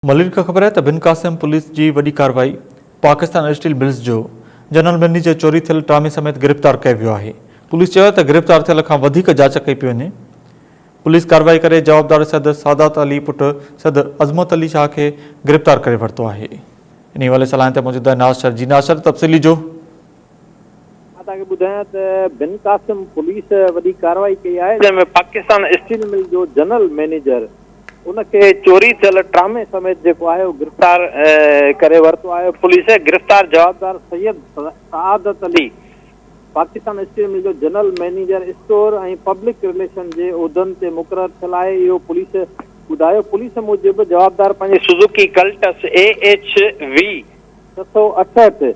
मलिर का ख़बर है तो बिन कासिम पुलिस की वही कार्रवाई पाकिस्तान स्टील मिल्स जो जनरल मैनेजर चोरी थियल ट्रामे समेत गिरफ़्तार किया वियो है। पुलिस गिरफ़्तार थियल खां वधीक जांच कई पई वञे। पुलिस कार्रवाई करे जवाबदार सद सादात अली पुट सद अज़मत अली शाह के गिरफ़्तार करे वरतो है। इन वाले सलाह ते मौजूद है नासर जी। नासर तफ़सीली जो बुधाया बिन कासिम पुलिस वही कार्रवाई कई है जैमें पाकिस्तान स्टील मिल जो जनरल मैनेजर उनके चोरी थियल ट्रामे समेत जो है गिरफ़्तार करे वरतो है। पुलिस गिरफ़्तार जवाबदार सैयद सादत अली पाकिस्तान स्टील मिल जो जनरल मैनेजर स्टोर और पब्लिक रिलेशन के उहदन से मुक़रर थियल है। यो पुलिस बुधायो। पुलिस मूजिब जवाबदार पंहिंजे सुजुकी कल्टस AHV 668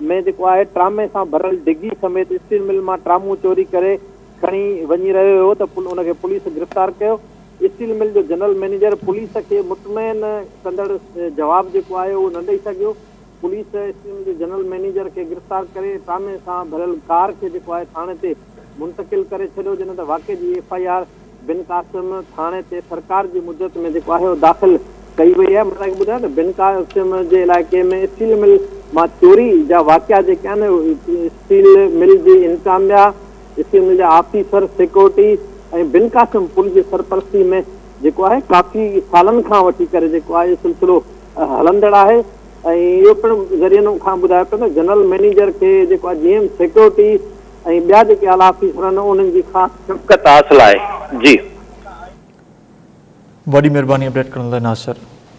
में जो है ट्रामे से भरल डिग्गी समेत स्टील मिल में ट्रामू चोरी करे खणी वही रहियो हो तो उनके पुलिस गिरफ़्तार किया। स्टील मिल जो जनरल मैनेजर पुलिस के मुतमैन कंदड़ जवाब जो है वो न ॾेई सघियो। पुलिस स्टील मिल जो जनरल मैनेजर के गिरफ़्तार करे ट्रामे से भरल कार के जो है थाने ते मुंतकिल करे छॾियो। जिन वाक़े की FIR बिन कासिम थाने ते सरकार की मुद्दत में जो है दाख़िल कई वही है। मतलब बुधाया तो बिन कासिम के इलाके में स्टील मिल में चोरी जा वाक़िया जो स्टील मिल की इंतजामिया स्टील मिल जा ऑफिसर सिक्योरिटी बिन कासिम पुलिस की सरपरस्ती में जो है काफ़ी सालन का वठी करे जो है सिलसिलो हलंदड़ है। यो पिण ज़रिए खां बुधायो पियो जनरल मैनेजर के जो GM सिक्योरिटी ॿिया जो आला ऑफिसर उन्हनि जी ख़ास शिफ़्कत हासिल है। जी बड़ी मेहरबानी अपडेट करण लाइ नासर।